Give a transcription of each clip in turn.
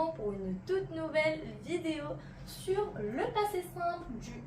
retrouvons pour une toute nouvelle vidéo sur le passé simple du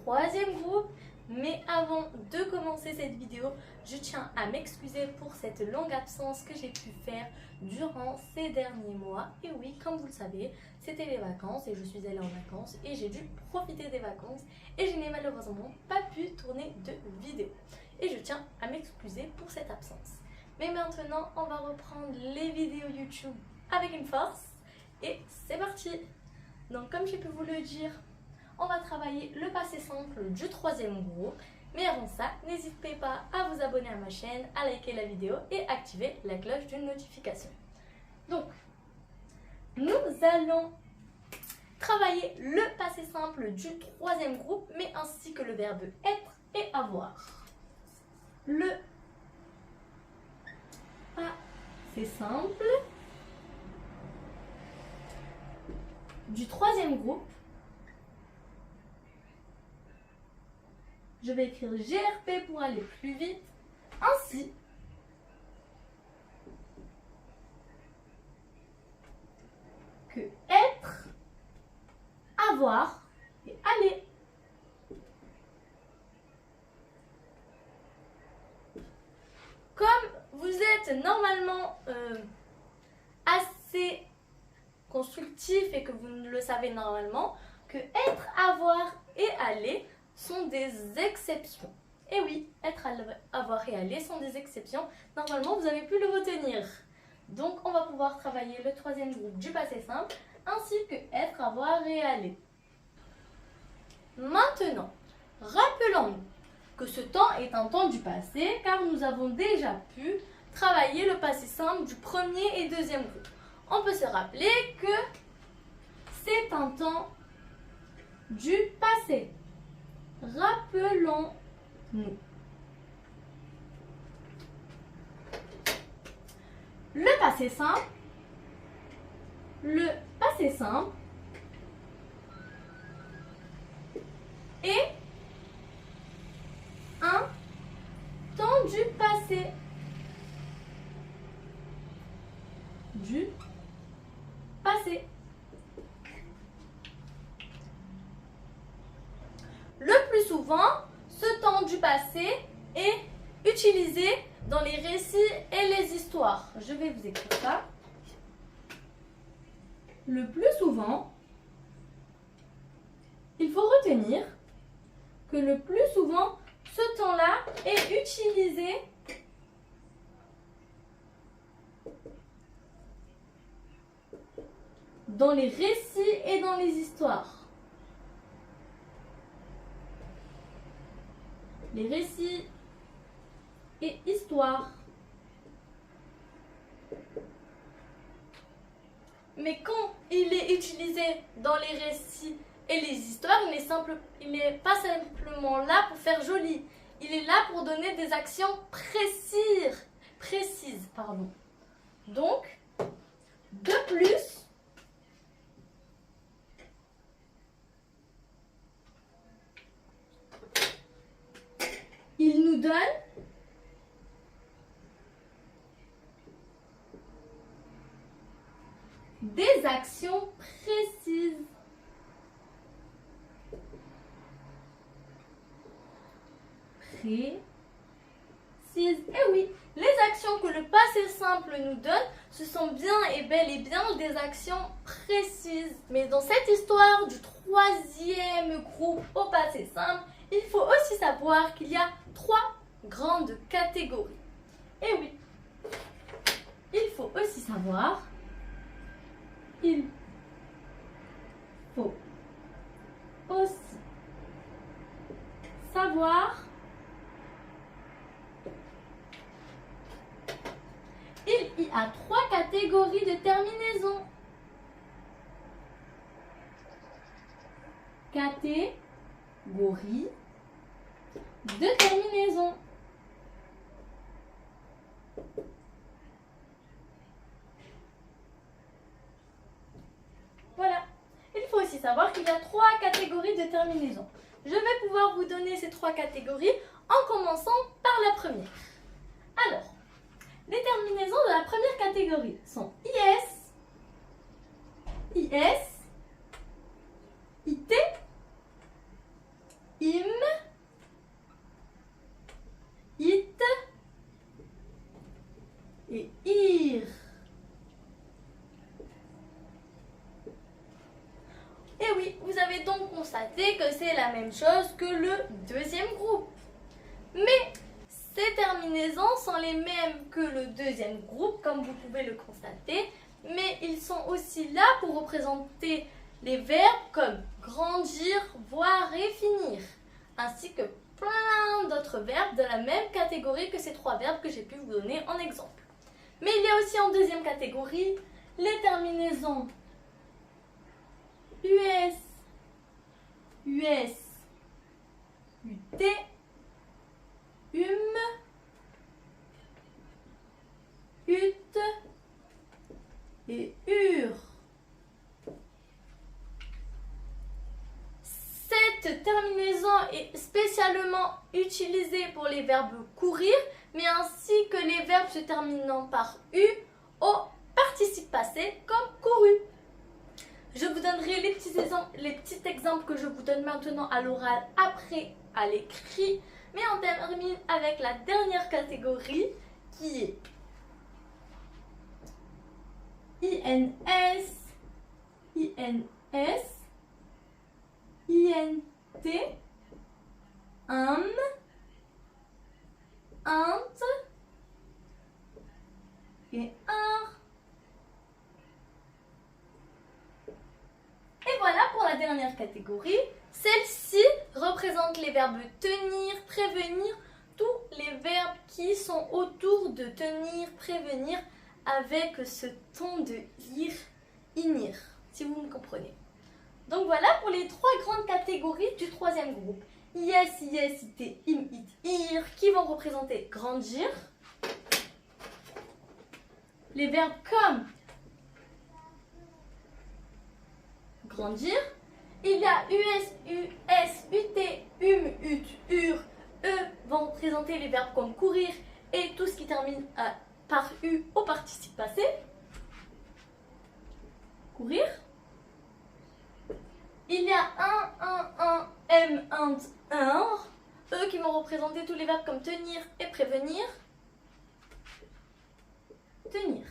troisième groupe. Mais avant de commencer cette vidéo, je tiens à m'excuser pour cette longue absence que j'ai pu faire durant ces derniers mois. Et oui, comme vous le savez, c'était les vacances et je suis allée en vacances et j'ai dû profiter des vacances et je n'ai malheureusement pas pu tourner de vidéo. Et je tiens à m'excuser pour cette absence. Mais maintenant, on va reprendre les vidéos YouTube avec une force et c'est parti. Donc comme j'ai pu vous le dire, on va travailler le passé simple du troisième groupe. Mais avant ça, n'hésitez pas à vous abonner à ma chaîne, à liker la vidéo et activer la cloche de notification. Donc, nous allons travailler le passé simple du troisième groupe, mais ainsi que le verbe être et avoir. Le passé simple du troisième groupe. Je vais écrire GRP pour aller plus vite, ainsi que être, avoir et aller. Comme vous êtes normalement assez constructif et que vous le savez normalement, que être, avoir et aller sont des exceptions. Et oui, être, avoir et aller sont des exceptions. Normalement, vous avez pu le retenir. Donc, on va pouvoir travailler le troisième groupe du passé simple, ainsi que être, avoir et aller. Maintenant, rappelons-nous que ce temps est un temps du passé, car nous avons déjà pu travailler le passé simple du premier et deuxième groupe. On peut se rappeler que c'est un temps du passé. Rappelons-nous. Le passé simple est un temps du passé. Le plus souvent, ce temps du passé est utilisé dans les récits et les histoires. Je vais vous écrire ça. Le plus souvent, il faut retenir que le plus souvent, ce temps-là est utilisé dans les récits et dans les histoires. Les récits et histoires. Mais quand il est utilisé dans les récits et les histoires, il n'est pas simplement là pour faire joli. Il est là pour donner des actions précises. Donc, de plus, il nous donne des actions précises. Et oui, les actions que le passé simple nous donne, ce sont bien et bel et bien des actions précises. Mais dans cette histoire du troisième groupe au passé simple, il faut aussi savoir qu'il y a trois grandes catégories. Et oui, il faut aussi savoir, il y a trois catégories de terminaison. Catégorie de terminaison. Voilà. Il faut aussi savoir qu'il y a trois catégories de terminaison. Je vais pouvoir vous donner ces trois catégories en commençant par la première. Alors, les terminaisons de la première catégorie sont IS, is, it, im, it et ir. Et oui, vous avez donc constaté que c'est la même chose que le deuxième groupe. Mais ces terminaisons sont les mêmes que le deuxième groupe, comme vous pouvez le constater. Mais ils sont aussi là pour représenter les verbes comme grandir, voir et finir. Ainsi que plein d'autres verbes de la même catégorie que ces trois verbes que j'ai pu vous donner en exemple. Mais il y a aussi en deuxième catégorie les terminaisons US, US, UT, ut et ur. Cette terminaison est spécialement utilisée pour les verbes courir, mais ainsi que les verbes se terminant par U au participe passé comme couru. Je vous donnerai les petits exemples que je vous donne maintenant à l'oral après à l'écrit, mais on termine avec la dernière catégorie qui est INS, INS, INT, int et ar. Et voilà pour la dernière catégorie. Celle-ci représente les verbes tenir, prévenir, tous les verbes qui sont autour de tenir, prévenir avec ce ton de ir, inir, si vous me comprenez. Donc voilà pour les trois grandes catégories du troisième groupe. Yes, yes, it, im, it, ir, qui vont représenter grandir. Les verbes comme grandir. Il y a US, US, UT, ut, ur. Eux vont représenter les verbes comme courir et tout ce qui termine par U au participe passé. Courir. Il y a un, int, eux qui vont représenter tous les verbes comme tenir et prévenir. Tenir.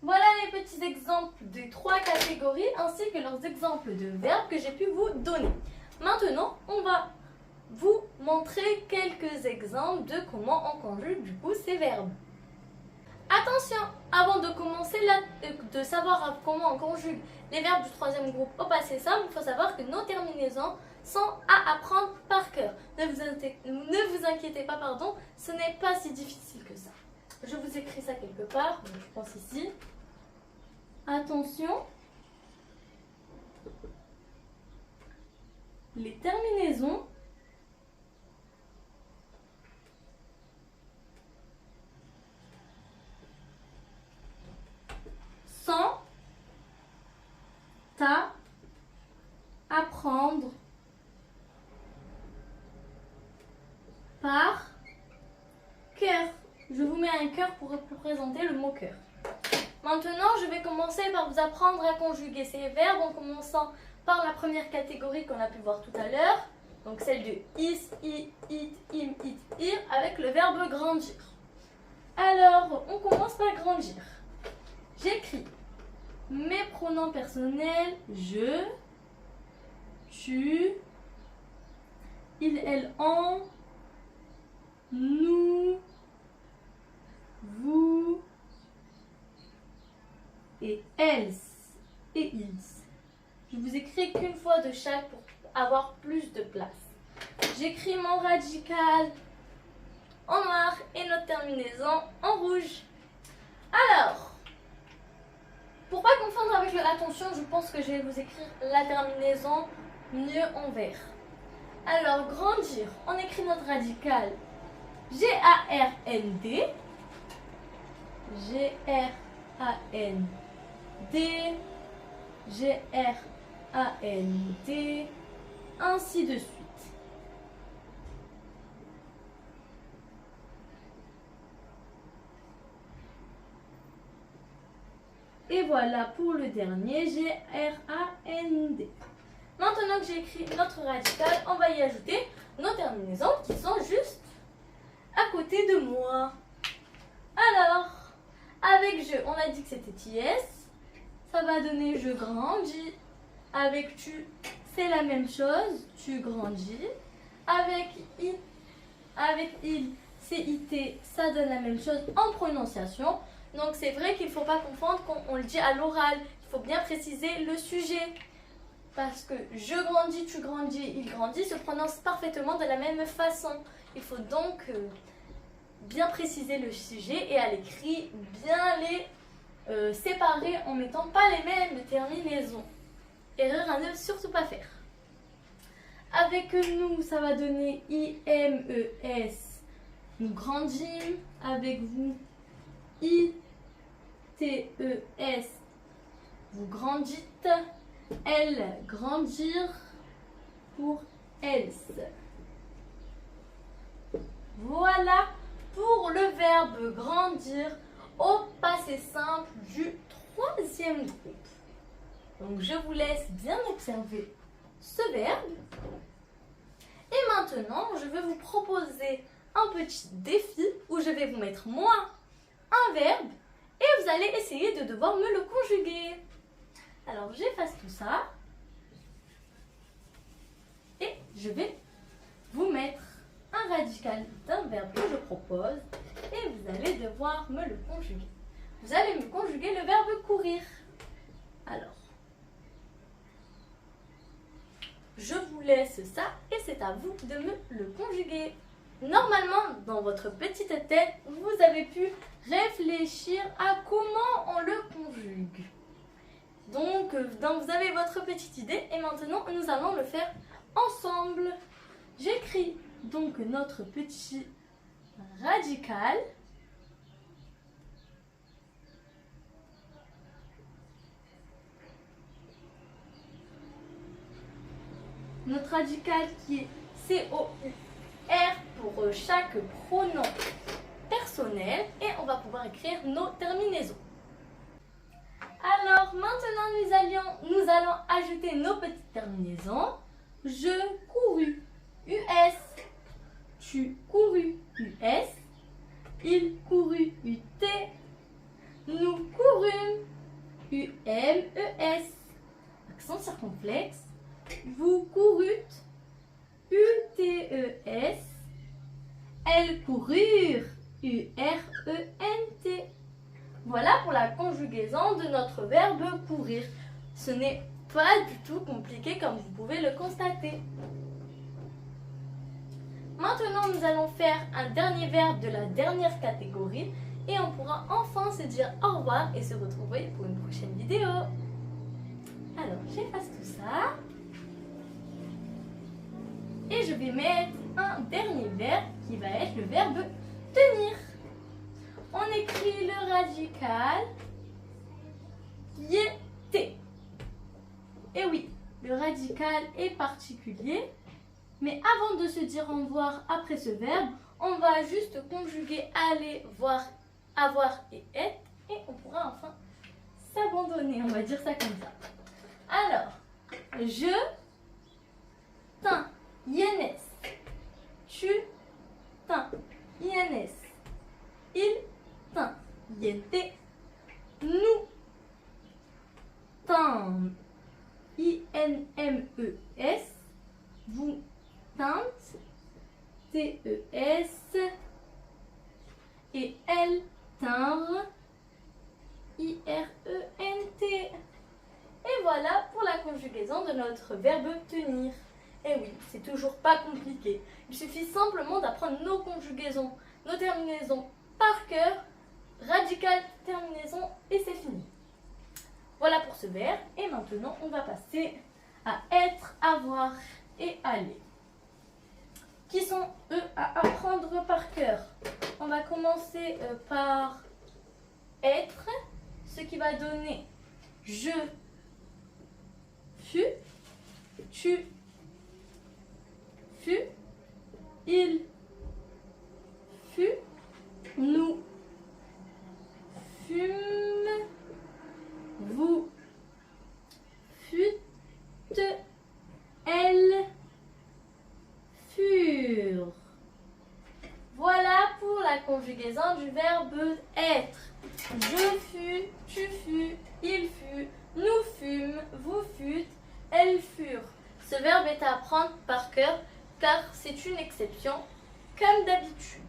Voilà les petits exemples des trois catégories ainsi que leurs exemples de verbes que j'ai pu vous donner. Maintenant, on va vous montrer quelques exemples de comment on conjugue du coup ces verbes. Attention, avant de commencer de savoir comment on conjugue les verbes du troisième groupe au passé simple, il faut savoir que nos terminaisons sont à apprendre par cœur. Ne vous inquiétez pas, pardon, ce n'est pas si difficile que ça. Je vous écris ça quelque part, donc je pense ici. Attention, les terminaisons sont à apprendre par cœur. Je vous mets un cœur pour représenter le mot cœur. Maintenant, je vais commencer par vous apprendre à conjuguer ces verbes en commençant par la première catégorie qu'on a pu voir tout à l'heure. Donc celle de is, I, it, im, it, ir avec le verbe grandir. Alors, on commence par grandir. J'écris mes pronoms personnels, je, tu, il, elle, on, nous, vous et elles et ils. Je vous écris qu'une fois de chaque pour avoir plus de place. J'écris mon radical en noir et notre terminaison en rouge. Alors, pour pas confondre avec l'attention, je pense que je vais vous écrire la terminaison mieux en vert. Alors, grandir, on écrit notre radical G-A-R-N-D, G-R-A-N-D, G-R-A-N-D, ainsi de suite. Et voilà pour le dernier, G-R-A-N-D. Maintenant que j'ai écrit notre radical, on va y ajouter nos terminaisons qui sont juste à côté de moi. Alors, avec je, on a dit que c'était IS. Ça va donner je grandis. Avec tu, c'est la même chose. Tu grandis. Avec il, CIT, ça donne la même chose en prononciation. Donc c'est vrai qu'il ne faut pas confondre quand on le dit à l'oral. Il faut bien préciser le sujet. Parce que je grandis, tu grandis, il grandit se prononce parfaitement de la même façon. Il faut donc bien préciser le sujet et à l'écrit bien les séparer en mettant pas les mêmes terminaisons. Erreur à ne surtout pas faire. Avec nous, ça va donner IMES. Nous grandissons. Avec vous, ITES. Vous grandissez. Elle, grandir pour else. Voilà pour le verbe grandir au passé simple du troisième groupe. Donc je vous laisse bien observer ce verbe. Et maintenant, je vais vous proposer un petit défi où je vais vous mettre moi un verbe et vous allez essayer de devoir me le conjuguer. Alors j'efface tout ça et je vais vous mettre un radical d'un verbe que je propose et vous allez devoir me le conjuguer. Vous allez me conjuguer le verbe courir. Alors, je vous laisse ça et c'est à vous de me le conjuguer. Normalement, dans votre petite tête, vous avez pu réfléchir à comment on le conjugue. Donc, vous avez votre petite idée et maintenant, nous allons le faire ensemble. J'écris donc notre petit radical. Notre radical qui est C-O-U-R pour chaque pronom personnel et on va pouvoir écrire nos terminaisons. Alors maintenant nous allons ajouter nos petites terminaisons. Je courus, US. Tu courus, US. Il courut, UT. Nous courûmes, UMES. Accent circonflexe. Vous courûtes, UTES. Elles coururent, URENT. Voilà pour la conjugaison de notre verbe courir. Ce n'est pas du tout compliqué comme vous pouvez le constater. Maintenant, nous allons faire un dernier verbe de la dernière catégorie et on pourra enfin se dire au revoir et se retrouver pour une prochaine vidéo. Alors, j'efface tout ça. Et je vais mettre un dernier verbe qui va être le verbe tenir. On écrit le radical qui est T. Et oui, le radical est particulier. Mais avant de se dire au revoir après ce verbe, on va juste conjuguer aller, voir, avoir et être. Et on pourra enfin s'abandonner, on va dire ça comme ça. Alors, je, tin, INS. Tu, tin, INS. Il, tin, INT. Nous, tin, INMES. Vous, teinte, TES. Et elle, teindre, IRENT. Et voilà pour la conjugaison de notre verbe tenir. Et oui, c'est toujours pas compliqué. Il suffit simplement d'apprendre nos conjugaisons, nos terminaisons par cœur, radical, terminaison et c'est fini. Voilà pour ce verbe. Et maintenant, on va passer à être, avoir et aller. Qui sont eux à apprendre par cœur. On va commencer par être, ce qui va donner je fus, tu fus, il fut, nous fûmes, conjugaison du verbe être. Je fus, tu fus, il fut, nous fûmes, vous fûtes, elles furent. Ce verbe est à apprendre par cœur car c'est une exception comme d'habitude.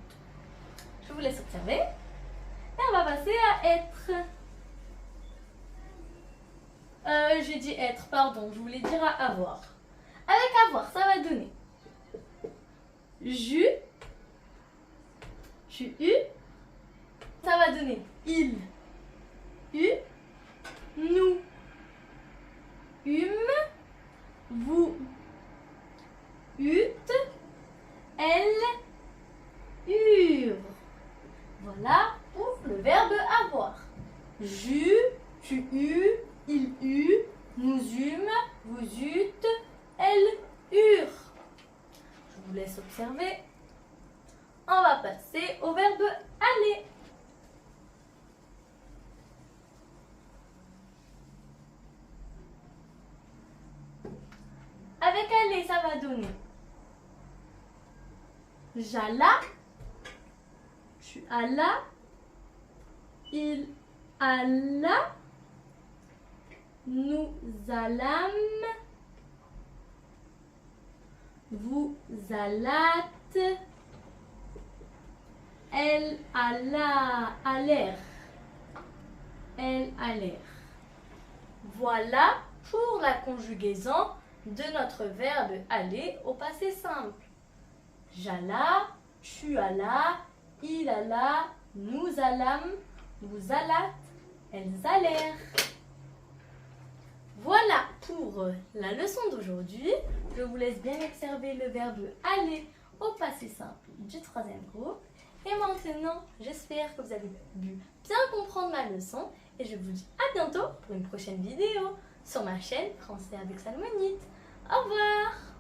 Je vous laisse observer. Et on va passer à être. J'ai dit être, pardon, je voulais dire à avoir. Avec avoir, ça va donner tu eu, ça va donner il, eu, nous, vous, eûtes, elles, eurent. Voilà pour le verbe avoir. J'eus, tu eus, il eut, nous eûmes, vous eûtes, elles eurent. Je vous laisse observer. On va passer au verbe aller. Avec aller, ça va donner j'alla, tu allas, il alla, nous allâmes, vous allâtes, elle allèrent, elles allèrent. Voilà pour la conjugaison de notre verbe aller au passé simple. J'alla, tu allas, il alla, nous allâmes, vous allâtes, elles allèrent. Voilà pour la leçon d'aujourd'hui. Je vous laisse bien observer le verbe aller au passé simple du troisième groupe. Et maintenant, j'espère que vous avez pu bien comprendre ma leçon. Et je vous dis à bientôt pour une prochaine vidéo sur ma chaîne Français avec Salmonite. Au revoir!